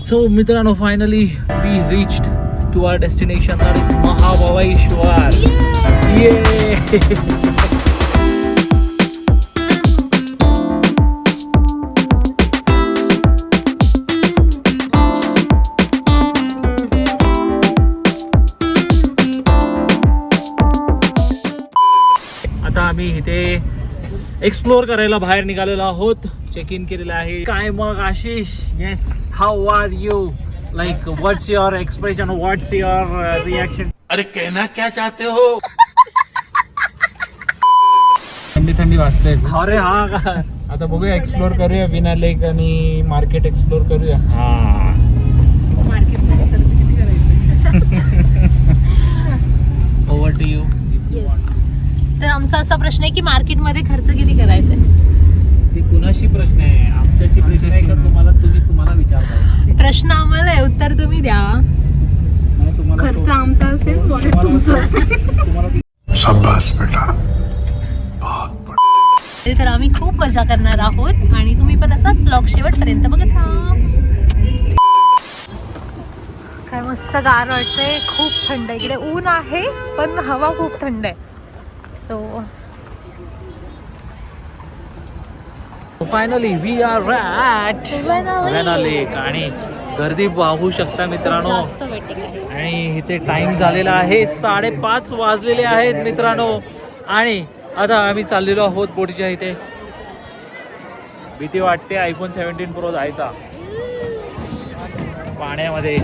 So मित्रांनो, finally we reached to our destination, that is Mahabaleshwar. आता आम्ही इथे एक्सप्लोर करायला बाहेर निघालेलो आहोत. चेक इन केलेलं आहे. काय मग Ashish? Yes. How are you? Like what's your expression, what's your reaction? अरे कहना क्या चाहते हो? थंडी थंडी वाजते. अरे हा का? आता बघूया, एक्सप्लोर करूया विना लेक आणि मार्केट एक्सप्लोर करूया. हा. Over to you. येस. तर आमचा असा प्रश्न आहे की मार्केटमध्ये खर्च किती करायचा आहे? ते कुणाशी प्रश्न आहे? आमच्याशी प्रश्न आहे का तुम्हाला विचारताय? प्रश्न आम्हाला आहे, उत्तर तुम्ही द्या. खर्च आमचा असेल, वॉलेट तुमचं असेल. शाबाश बेटा. तर आम्ही खूप मजा करणार आहोत आणि तुम्ही पण असाच ब्लॉग शेवटपर्यंत बघत राहा. काय मस्त गार वाटतंय, खूप थंड आहे. इकडे ऊन आहे पण हवा खूप थंड आहे. So finally we are at Venna lake आणि गर्दी पाहू शकता मित्रांनो. जास्त वेटिंग आहे. आणि इथे टाइम झालेला आहे 5:30 वाजलेले आहेत मित्रांनो. आणि आता आम्ही चाललेलो आहोत बोटीच्या इथे. भीती वाटते आयफोन 17 प्रो जायचा पाण्यामध्ये.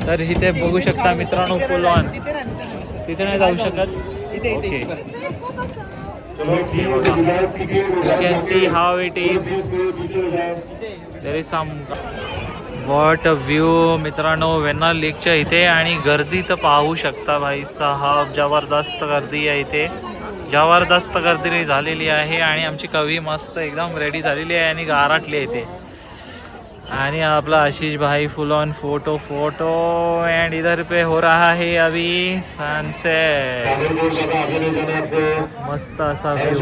तर इथे बघू शकता मित्रांनो, फुल ऑन. तिथे नाही जाऊ शकत. Okay, you can see how it is. there is some what a view मित्रांनो वेना लेकच्या इथे. आणि गर्दी तर पाहू शकता भाई साहब, जबरदस्त गर्दी आहे इथे. जबरदस्त गर्दी झालेली आहे. आणि आमची कवी मस्त एकदम रेडी झालेली आहे आणि गारटली आहे इथे. आणि आपला आशीष भाई फुल ऑन फोटो एंड इधर पे हो रहा है अभी सनसेट. मस्त असा व्यू.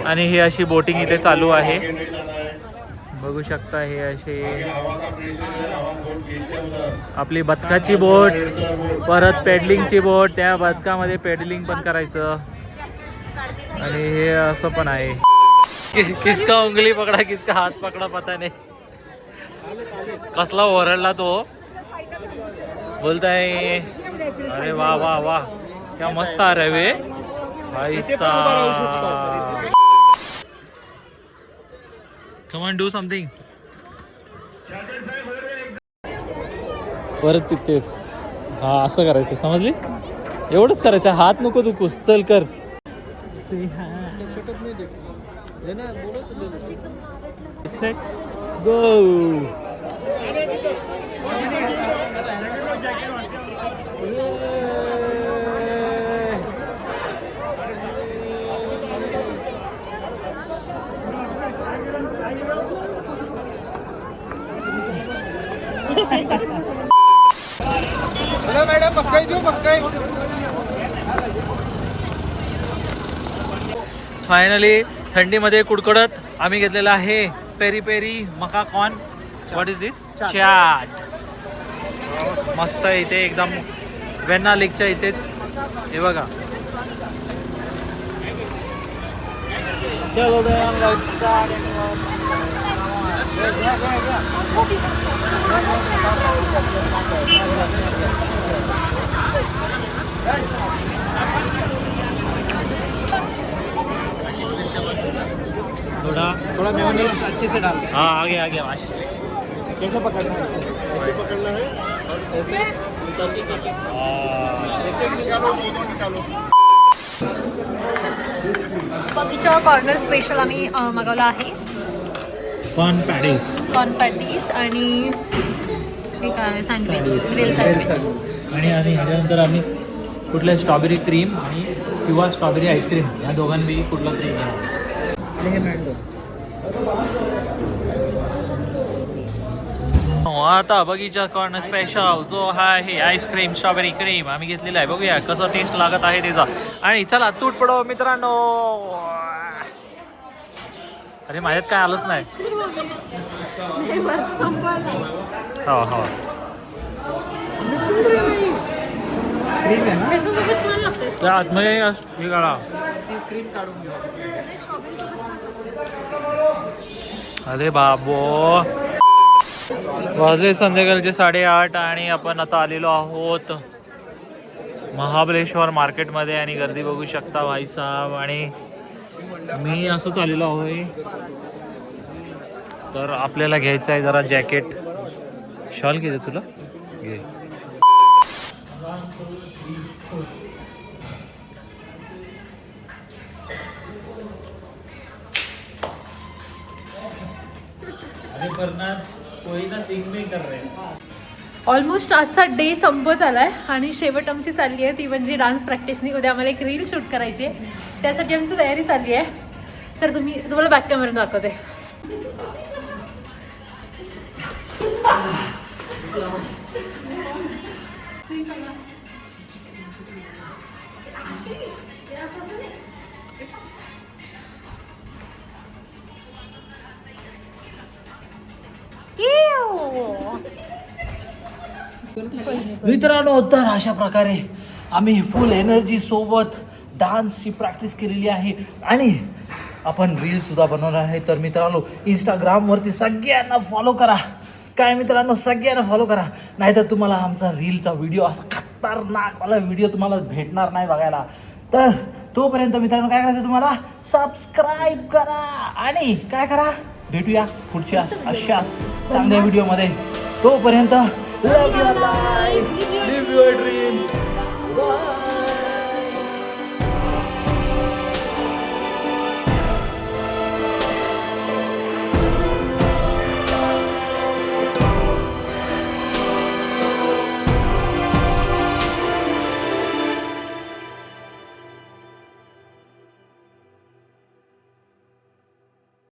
आणि ही अशी बोटिंग इथे चालू आहे, बघू शकता. हे अशी आपली बदकाची बोट, परत पेडलिंगची बोट. त्या बदकामध्ये पेडलिंग पण करायचं. आणि हे असं पण आहे. किसका उंगली पकडा, किसका हात पकडा पता नाही. कसला ओरडला तो, बोलताय अरे वा वा वा, क्या मस्त आ रहे वे भाई साहब. Come on, do something. परत तिथेच. हा, असं करायचं, समजली? एवढंच करायचं, हात नको दुखूस. चल कर. गो. मॅडम मक्काई देऊ, मक्काई. फायनली थंडीमध्ये कुडकुडत आम्ही घेतलेला आहे पेरी पेरी मका कॉर्न. व्हॉट इज दिस? चाट. मस्त इथे एकदम वेना लेकच्या इथेच. हे बघा. चलो थोड़ा मेयोनीज अच्छे से डाल. हाँ, आगे आगे. कैसे पकड़ना है? ऐसे पकड़ना है और ऐसे बगीचा कॉर्नर स्पेशल आम्ही मागवला आहे. Corn patties. कॉर्न पॅटीस आणि हे काय सँडविच, ग्रिल सँडविच. आणि ह्याच्यानंतर आम्ही कुठल्या स्ट्रॉबेरी क्रीम आणि किंवा स्ट्रॉबेरी आईस्क्रीम या दोघांपैकी कुठला क्रीम आहे. हे मँगो. आता बगीचा कॉर्नर स्पेशल जो आहे आईस्क्रीम स्ट्रॉबेरी क्रीम आम्ही घेतलेला आहे. बघूया कसं टेस्ट लागत आहे त्याचा. आणि चला तूट पडो मित्रांनो. अरे माझ्यात काय आलंच नाही. नाही, वरचं संपवलं. हो हो क्रीम आहे ना त्याच्यासोबत छान लागते. त्या आतमध्ये हे काढा. ती क्रीम काढून घ्या. अरे बाबो वाजले संध्याकाळचे 8:30 आणि आपण आता आलेलो आहोत महाबळेश्वर मार्केटमध्ये आणि गर्दी बघू शकता भाई साहब. आणि मी असंच आलेलो आहे. तर आपल्याला घ्यायचं आहे जरा जॅकेट. शॉल घे तुला घे. ऑलमोस्ट आजचा डे संपत आलाय आणि शेवट आमची चालली आहे ती म्हणजे डान्स प्रॅक्टिसनी. उद्या आम्हाला एक रील शूट करायची आहे, त्यासाठी आमची तयारी चालली आहे. तर तुम्हाला बॅक कॅमेरा दाखवते. मित्रांनो तर अशा प्रकारे आम्ही फुल एनर्जी सोबत डान्सची प्रॅक्टिस केलेली आहे आणि आपण रील सुद्धा बनवणार आहे. तर मित्रांनो इंस्टाग्रामवरती सगळ्यांना फॉलो करा. काय मित्रांनो सगळ्यांना फॉलो करा, नाहीतर तुम्हाला आमचा रीलचा व्हिडिओ असा खतरनाकवाला व्हिडिओ तुम्हाला भेटणार नाही बघायला. तर तोपर्यंत मित्रांनो काय करायचं, तुम्हाला सबस्क्राईब करा आणि काय करा, भेटूया पुढच्या अशाच चांगल्या व्हिडिओमध्ये. तोपर्यंत love your life, live your dreams.